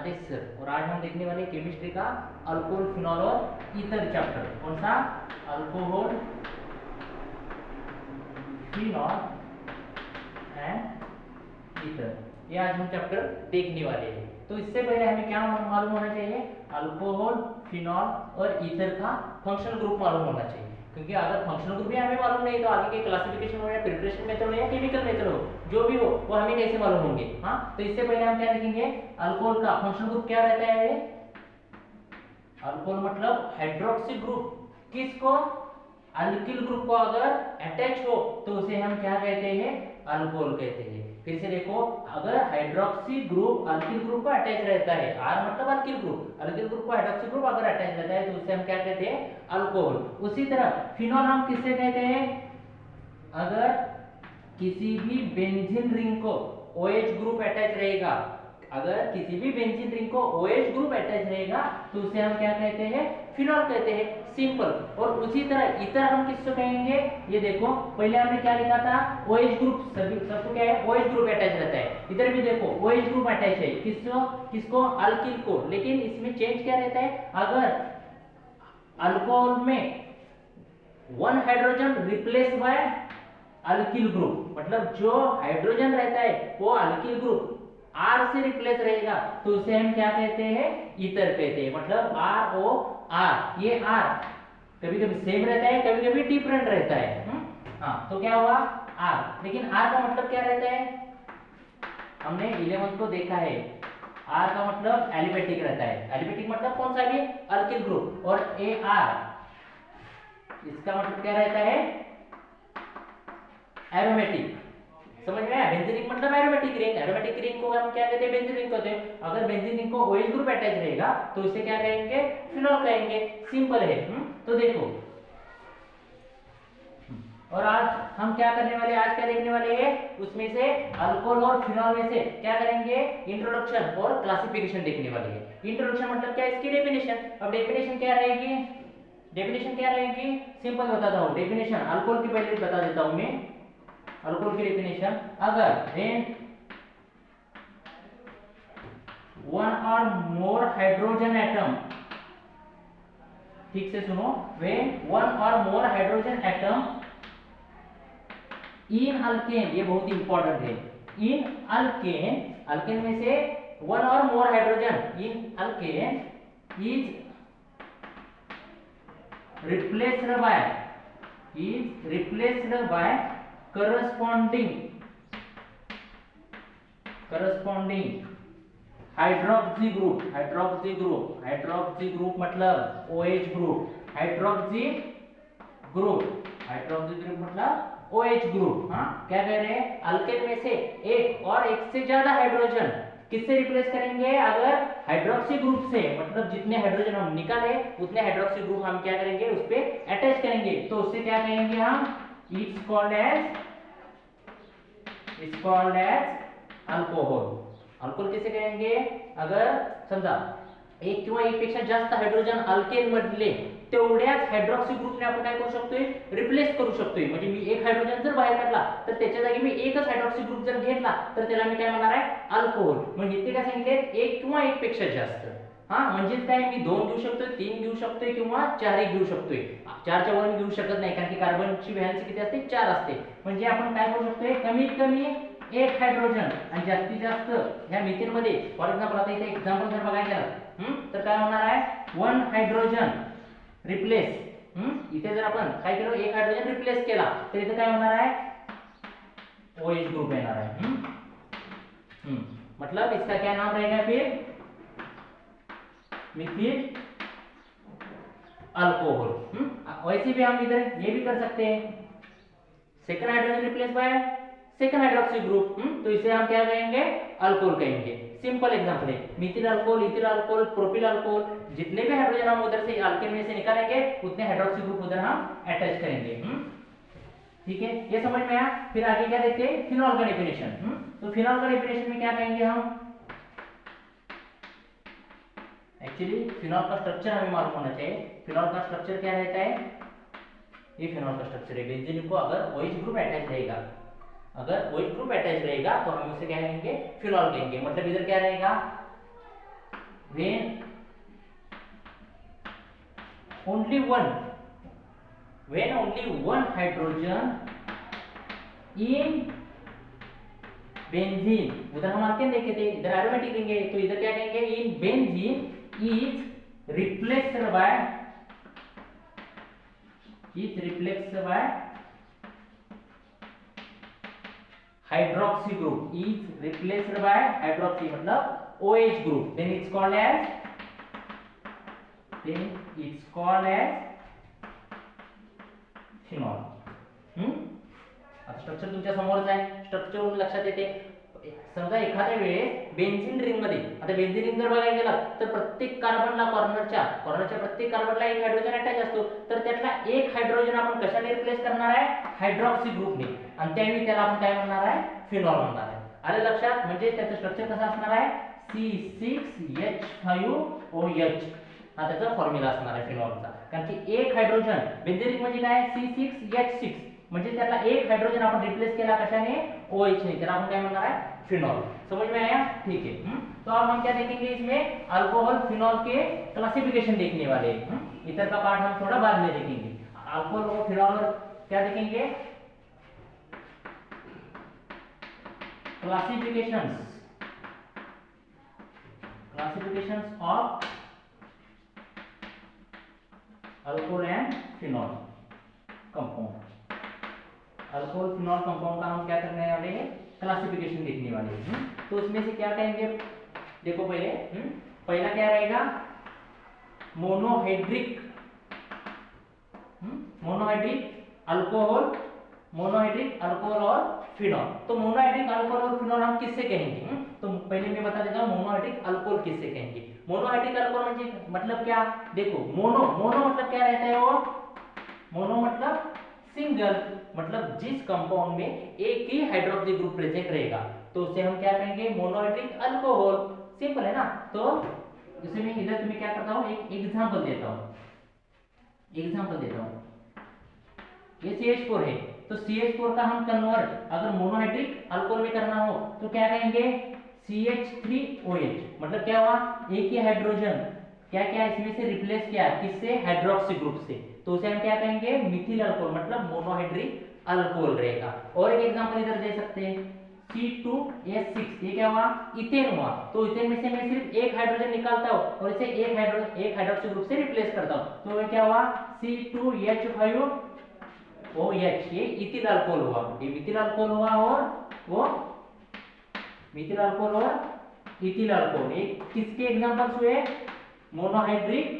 Rakesh sir, और आज हम देखने वाले केमिस्ट्री का अल्कोहल, फिनॉल और ईथर चैप्टर। कौन सा? अल्कोहल, फिनॉल एंड ईथर, ये आज हम चैप्टर देखने वाले हैं। तो इससे पहले हमें क्या मालूम होना चाहिए? अल्कोहल, फिनॉल और ईथर का फंक्शनल ग्रुप मालूम होना चाहिए, क्योंकि अगर फंक्शनल ग्रुप भी हमें मालूम नहीं तो आगे के क्लासिफिकेशन हो या प्रिपरेशन मेथड हो या केमिकल मेथड हो, जो भी हो वो हमें कैसे मालूम होंगे? हाँ, तो इससे पहले हम क्या देखेंगे? अल्कोहल का फंक्शनल ग्रुप क्या रहता है? अल्कोहल मतलब हाइड्रोक्सी ग्रुप। किसको? अल्किल ग्रुप को अगर अटैच हो तो उसे हम क्या कहते हैं? अल्कोहल कहते हैं। फिर से देखो, अगर हाइड्रोक्सी ग्रुप अल्किल ग्रुप को अटैच रहता है, आर मतलब अल्किल ग्रुप को हाइड्रोक्सी ग्रुप अगर अटैच रहता है तो उसे हम क्या कहते हैं? अल्कोहल। उसी तरह फिनॉल हम किससे कहते हैं? अगर किसी भी बेंजीन रिंग को OH ग्रुप अटैच रहेगा, अगर किसी भी बेंजीन रिंग को OH ग्रुप अटैच रहेगा तो उसे हम क्या कहते हैं? फिनॉल कहते हैं, सिंपल। और उसी तरह ईथर हम किसको कहेंगे? ये देखो, पहले हमने क्या लिखा था? OH ग्रुप, सभी सबको क्या है? OH ग्रुप अटैच रहता है। इधर भी देखो OH ग्रुप अटैच है, किसको? अल्किल को। लेकिन इसमें चेंज क्या रहता है? अगर अल्कोहल में one hydrogen replace by alkyl group, मतलब जो हाइड्रोजन रहता है वो अल्किल ग्रुप R से रिप्लेस रहेगा तो उसे हम क्या कहते हैं? ईथर कहते हैं। मतलब ROR, ये R कभी कभी सेम रहता है, कभी कभी डिफरेंट रहता है। हाँ, तो क्या हुआ? R। लेकिन R का मतलब क्या रहता है? हमने 11th को देखा है, R का मतलब एलिफेटिक रहता है। एलिफेटिक मतलब कौन सा भी? Alkyl group. और AR, इसका मतलब क्या रहता है? एरोमेटिक। समझ में आया? बेंजीन रिंग मतलब एरोमेटिक रिंग। एरोमेटिक रिंग को हम क्या कहते हैं? बेंजीन रिंग कहते हैं। अगर बेंजीन रिंग को OH ग्रुप अटैच रहेगा तो इसे क्या कहेंगे? फिनॉल कहेंगे। सिंपल है। तो देखो, और आज हम क्या करने वाले? आज क्या देखने वाले हैं? उसमें से अल्कोहल और फिनॉल में से क्या करेंगे? इंट्रोडक्शन और क्लासिफिकेशन देखने वाले हैं। इंट्रोडक्शन मतलब क्या? इसकी डेफिनेशन। अब डेफिनेशन क्या रहेगी? सिंपल बताता हूं डेफिनेशन। अल्कोहल की पहले बता देता हूं मैं। अल्कोहल की डेफिनेशन, अगर व्हेन वन और मोर हाइड्रोजन एटम, ठीक से सुनो, व्हेन वन और more hydrogen atom in alkane, ये बहुत इंपॉर्टेंट है, इन अल्केन, अल्केन में से वन और more hydrogen in alkane is replaced by corresponding hydroxy group मतलब OH ग्रुप, हाइड्रोक्सी ग्रुप मतलब OH ग्रुप। हाँ, क्या कह रहे हैं? अल्केन में से एक और एक से ज्यादा हाइड्रोजन किससे रिप्लेस करेंगे? अगर हाइड्रोक्सी ग्रुप से, मतलब जितने हाइड्रोजन हम निकाले उतने हाइड्रोक्सी ग्रुप हम क्या करेंगे? उस पे अटैच करेंगे तो उससे क्या कहेंगे हम? It's called as alcohol. Alcohol किसे कहेंगे? अगर समजा एक किंवा एकपेक्षा जास्त हायड्रोजन अल्केन मधले तेवढ्याच हायड्रॉक्सी ग्रुपने आपण काय करू शकतोय? रिप्लेस करू शकतोय। म्हणजे मी एक हायड्रोजन जर बाहेर काढला तर त्याच्या जागी मी एकच हायड्रॉक्सी ग्रुप जर घेतला तर त्याला मी काय म्हणणार आहे? अल्कोहल। म्हणजे इथे काय सांगितले? एक किंवा एकपेक्षा जास्त। हां, म्हणजे काय? मी 2 घेऊ शकतोय, 3 घेऊ शकतोय किंवा 4 घेऊ शकतोय। 4 च्या वर मी घेऊ शकत नाही कारण की कार्बनची व्हॅलेन्सी किती असते? 4 असते। म्हणजे आपण काय करू शकतोय? कमीत कमी एक हायड्रोजन आणि जास्तीत जास्त ह्या मिथेन मध्ये, फॉर एक्झाम्पल आता इथे एक्झाम्पल जर बघायला गेलं तर काय होणार आहे? 1 हायड्रोजन रिप्लेस, इथे जर आपण काय केलं? एक हायड्रोजन रिप्लेस केला तर इथे काय होणार आहे? OH ग्रुप येणार आहे। मतलब इसका क्या नाम रहेगा फिर? मिथिल अल्कोहल। वैसे भी हम इधर ये भी कर सकते हैं, second hydrogen replace by second hydroxy group, तो इसे हम क्या कहेंगे? अल्कोहल कहेंगे। सिंपल एग्जांपल है, Mithil alcohol, ethyl alcohol, propyl alcohol, जितने भी हाइड्रोजन हम उधर से अल्केन में से निकालेंगे उतने हाइड्रोक्सी ग्रुप उधर हम अटैच करेंगे। ठीक है, ये समझ में आया? फिर आगे क्या देखते हैं? फिनॉल का डेफिनेशन। तो फिनॉल का डेफिनेशन में क्या कहेंगे हम? एक्चुअली फिनॉल का स्ट्रक्चर हमें मालूम होना चाहिए। फिनॉल का स्ट्रक्चर क्या रहता है? ये फिनॉल का स्ट्रक्चर है। बेंजीन को अगर OH ग्रुप अटैच रहेगा, अगर OH ग्रुप अटैच रहेगा तो हम उसे क्या कहेंगे? फिनॉल कहेंगे। मतलब इधर क्या रहेगा? when only one hydrogen in benzene, उधर हम अल्केन देखे थे, इधर एरोमेटिक लेंगे, तो इधर क्या कहेंगे, in benzene is replaced by hydroxy group, is replaced by hydroxy मतलब OH group, then it's called as phenol. आता स्ट्रक्चर तुमच्या समोरच आहे, स्ट्रक्चर लक्षात येते. समजा एखाद्या वेळेस बेन्झीन रिंग मध्ये, आता बेन्झीन रिंग जर बघायला गेला तर प्रत्येक कार्बनला कॉर्नरच्या प्रत्येक कार्बनला एक हायड्रोजन अटॅच असतो, तर त्यातला एक हायड्रोजन आपण कशाने रिप्लेस करणार आहे, हायड्रॉक्सी ग्रुपने, आणि त्यावेळी त्याला आपण काय म्हणणार आहे, फिनॉल म्हणणार आहे. आले लक्षात. म्हणजे त्याचं स्ट्रक्चर कसं असणार आहे, C6H5OH, हा त्याचा फॉर्म्युला असणार आहे फिनॉलचा. कारण की एक हायड्रोजन बेन्झीन रिंग म्हणजे काय, C6H6, म्हणजे त्याला एक हाइड्रोजन अपन रिप्लेस किया कशाने, OH ने, तेरा हम क्या म्हणणार आहे, फिनॉल. समझ में आया, ठीक है. तो अब हम क्या देखेंगे इसमें, अल्कोहल फिनॉल के क्लासिफिकेशन देखने वाले हैं. इधर का पार्ट हम थोड़ा बाद में देखेंगे. अल्कोहल और फिनॉल और क्या देखेंगे, classifications of alcohol and phenol compound. Alcohol phenol compound का हम क्या करने वाले हैं, क्लासिफिकेशन देखने वाले हैं. तो उसमें से क्या कहेंगे, देखो पहला क्या रहेगा, मोनोहाइड्रिक अल्कोहल और फिनॉल. तो मोनोहाइड्रिक अल्कोहल और फिनॉल हम किससे कहेंगे, तो पहले मैं बता देता हूं मोनोहाइड्रिक अल्कोहल किससे कहेंगे. मोनोहाइड्रिक अल्कोहल मतलब क्या, देखो मोनो मतलब क्या रहता है, वो मोनो मतलब सिंगल, मतलब जिस कंपाउंड में एक ही हाइड्रोक्सी ग्रुप प्रेजेंट रहेगा तो उसे हम क्या कहेंगे, मोनोहाइड्रिक अल्कोहल. सिंपल है ना. तो जैसे मैं इधर तुम्हें क्या करता हूं, एक एग्जांपल देता हूं. ये CH4 है, तो CH4 का हम कन्वर्ट अगर मोनोहाइड्रिक अल्कोहल में करना हो तो क्या कहेंगे, CH3OH, मतलब क्या हुआ, एक ही हाइड्रोजन क्या इसमें से रिप्लेस किया, किससे, हाइड्रोक्सी ग्रुप से, तो उसे हम क्या कहेंगे, मिथिल अल्कोहल, मतलब मोनोहाइड्रिक अल्कोहल रहेगा. और एक एग्जांपल इधर दे सकते हैं, C2H6, ये क्या हुआ, इथेन हुआ. तो इथेन में से मैं सिर्फ एक हाइड्रोजन निकालता हूं और इसे एक हाइड्रोक्सी ग्रुप से रिप्लेस करता हूं, तो ये क्या हुआ, C2H5OH, ये इथिल अल्कोहल हुआ. ये मिथिल अल्कोहल हुआ और वो मिथिल अल्कोहल और इथिल अल्कोहल, ये किसके एग्जांपल्स हुए, मोनोहाइड्रिक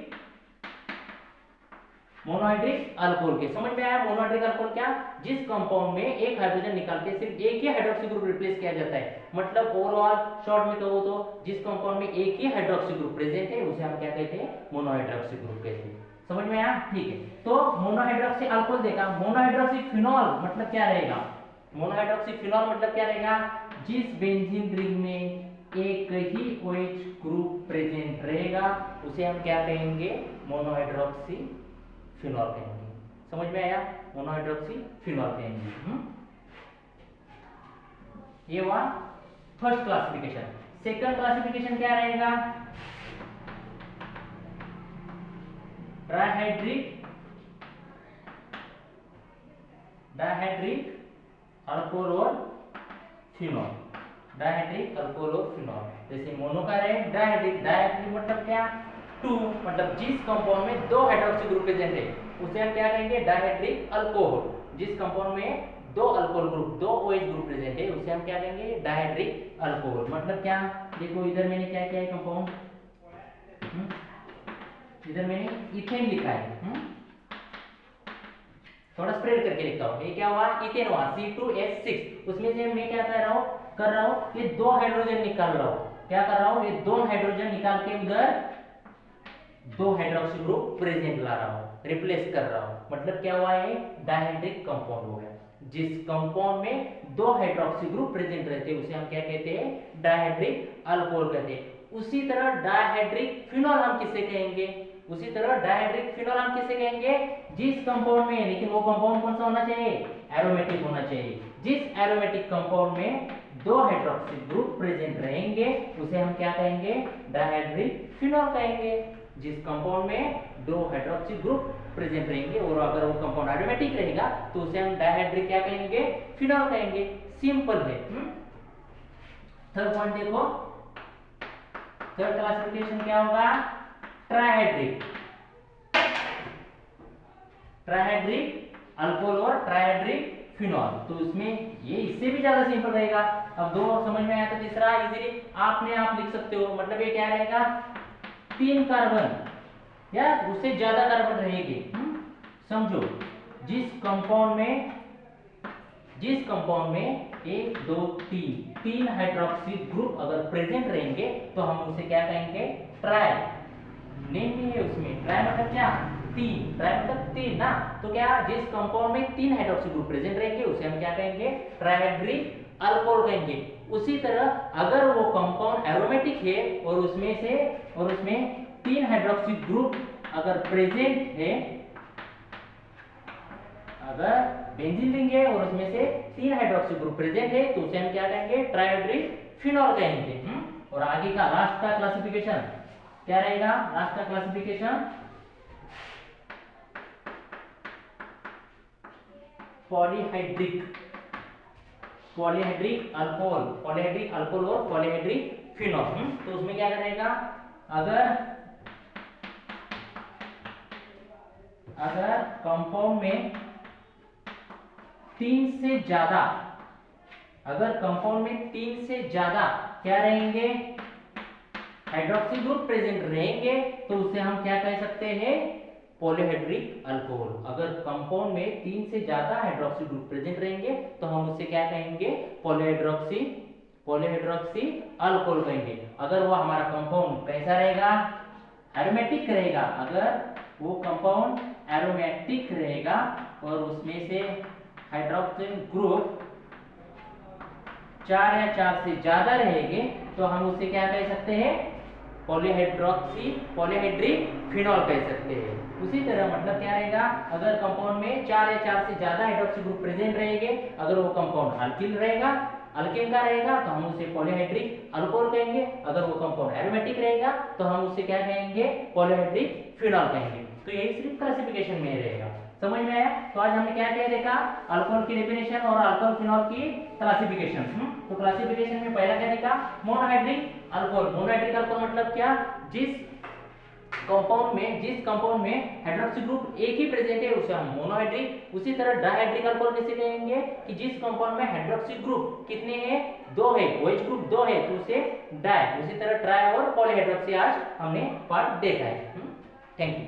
अल्कोहल के. समझ में आया, मोनोहाइड्रिक अल्कोहल क्या, जिस कंपाउंड में एक हाइड्रोजन निकाल के सिर्फ एक ही हाइड्रोक्सी ग्रुप रिप्लेस किया जाता है. मतलब ओवरऑल शॉर्ट में कहो तो जिस कंपाउंड में एक ही हाइड्रोक्सी ग्रुप प्रेजेंट है उसे हम क्या कहते हैं, मोनोहाइड्रोक्सी ग्रुप कहते हैं. समझ में आया, ठीक है. तो मोनोहाइड्रोक्सी अल्कोहल देखा. मोनोहाइड्रोक्सी फिनॉल मतलब क्या रहेगा, मोनोहाइड्रोक्सी फिनॉल मतलब क्या रहेगा, जिस बेंजीन रिंग में एक ही OH ग्रुप प्रेजेंट रहेगा उसे हम क्या कहेंगे, मोनोहाइड्रोक्सी फिनॉल कहेंगे. समझ में आया, मोनोहाइड्रोक्सी फिनॉल कहेंगे. ये हुआ फर्स्ट क्लासिफिकेशन. सेकंड क्लासिफिकेशन क्या रहेगा, डायहाइड्रिक अल्कोहल और फिनॉल. डायहाइड्रिक अल्कोहल और फिनॉल, जैसे मोनो का रहे, डायहाइड्रिक मतलब क्या, टू, मतलब जिस कंपाउंड में दो हाइड्रोक्सी ग्रुप प्रेजेंट है उसे हम क्या कहेंगे, डायहाइड्रिक अल्कोहल. जिस कंपाउंड में दो अल्कोहल ग्रुप, दो OH ग्रुप प्रेजेंट है उसे हम क्या कहेंगे, डायहाइड्रिक अल्कोहल. मतलब क्या, देखो इधर मैंने क्या किया है कंपाउंड, इधर मैंने इथेन लिखा है, थोड़ा स्प्रेड करके लिखता हूं. ये क्या हुआ, इथेन हुआ, C2H6. उसमें से मैं क्या कर रहा हूं, ये दो हाइड्रोजन निकाल रहा हूं. क्या कर रहा हूं, ये दो हाइड्रोजन निकाल के उधर दो हाइड्रोक्सी ग्रुप प्रेजेंट ला रहा हूं, रिप्लेस कर रहा हूं. मतलब क्या हुआ, ये डायहाइड्रिक कंपाउंड हो गया. जिस कंपाउंड में दो हाइड्रोक्सी ग्रुप प्रेजेंट रहते हैं उसे हम क्या कहते हैं, डायहाइड्रिक अल्कोहल कहते हैं. उसी तरह डायहाइड्रिक फिनॉल हम किसे कहेंगे, जिस कंपाउंड में, लेकिन वो कंपाउंड कौन सा होना चाहिए, एरोमेटिक होना चाहिए. जिस एरोमेटिक कंपाउंड में दो हाइड्रोक्सिल ग्रुप प्रेजेंट रहेंगे उसे हम क्या कहेंगे, डायहाइड्रिक फिनॉल कहेंगे। जिस कंपाउंड में दो हाइड्रोक्सिल ग्रुप प्रेजेंट रहेंगे और अगर वो कंपाउंड एरोमेटिक रहेगा तो उसे हम डायहाइड्रिक क्या कहेंगे, फिनॉल कहेंगे। सिंपल है। थर्ड पॉइंट देखो, थर्ड क्लासिफिकेशन क्या होगा, ट्राइहाइड्रिक। ट्राइहाइड्रिक अल्कोहल और ट्राइहाइड्रिक फिनॉल, तो उसमें ये इससे भी ज्यादा सिंपल रहेगा। अब दो समझ में आया तो तीसरा इजीली आपने आप लिख सकते हो। मतलब ये क्या रहेगा, 3 कार्बन या उससे ज्यादा कार्बन रहेंगे। समझो, जिस कंपाउंड में 1 2 3 हाइड्रोक्सिल ग्रुप अगर प्रेजेंट रहेंगे तो हम उसे क्या कहेंगे, ट्राई। नेम भी है उसमें, ट्राई मतलब क्या, 3, ट्राई मतलब 3 ना। तो क्या, जिस कंपाउंड में 3 हाइड्रोक्सिल ग्रुप प्रेजेंट रहेंगे उसे हम क्या कहेंगे, ट्राइहाइड्रिक अल्कोहल कहेंगे। उसी तरह अगर वो कंपाउंड एरोमेटिक है और उसमें 3 हाइड्रोक्सिल ग्रुप अगर प्रेजेंट है, अगर बेंजीन लेंगे और उसमें से 3 हाइड्रोक्सिल ग्रुप प्रेजेंट है तो उसे हम क्या कहेंगे, ट्राइहाइड्रिक फिनॉल कहेंगे। और आगे का लास्ट का क्लासिफिकेशन क्या रहेगा, लास्ट का क्लासिफिकेशन पॉलीहाइड्रिक अल्कोहल और पॉलीहाइड्रिक फिनॉल। तो उसमें क्या करेगा, अगर कंपाउंड में 3 से ज्यादा क्या रहेंगे, हाइड्रोक्सिल ग्रुप प्रेजेंट रहेंगे तो उसे हम क्या कह सकते हैं, पॉलीहाइड्रिक अल्कोहल। अगर कंपाउंड में 3 से ज्यादा हाइड्रोक्सिल ग्रुप प्रेजेंट रहेंगे तो हम उसे क्या कहेंगे, पॉलीहाइड्रोक्सी अल्कोहल कहेंगे। अगर वो हमारा कंपाउंड कैसा रहेगा, एरोमेटिक रहेगा, अगर वो कंपाउंड एरोमेटिक रहेगा और उसमें से हाइड्रोक्सिल ग्रुप 4 या 4 से ज्यादा रहेंगे तो हम उसे क्या कह सकते हैं, पॉलीहाइड्रिक फिनॉल कह सकते हैं। उसी तरह मतलब क्या रहेगा, अगर कंपाउंड में 4 या 4 से ज्यादा हाइड्रोक्सिल ग्रुप प्रेजेंट रहेंगे, अगर वो कंपाउंड अल्किल का रहेगा तो हम उसे पॉलीहाइड्रिक अल्कोहल कहेंगे। अगर वो कंपाउंड एरोमेटिक रहेगा तो हम उसे क्या कहेंगे, पॉलीहाइड्रिक फिनॉल कहेंगे। तो यही सिर्फ क्लासिफिकेशन में रहेगा। समझ में आया? तो आज हमने क्या देखा, अल्कोहल की डेफिनेशन और अल्कोहल फिनॉल की क्लासिफिकेशन। तो क्लासिफिकेशन में पहला क्या देखा, मोनोहाइड्रिक अल्कोहल मतलब क्या, जिस कंपाउंड में हाइड्रोक्सिल ग्रुप एक ही प्रेजेंट है उसे हम मोनोहाइड्रिक। उसी तरह डायहाइड्रिक अल्कोहल कैसे कहेंगे, कि जिस कंपाउंड में हाइड्रोक्सिल ग्रुप कितने हैं, 2 है, OH ग्रुप 2 है तो उसे डाई। उसी तरह ट्राई और पॉलीहाइड्रोक्सी आज हमने पार्ट देखा है। Thank you.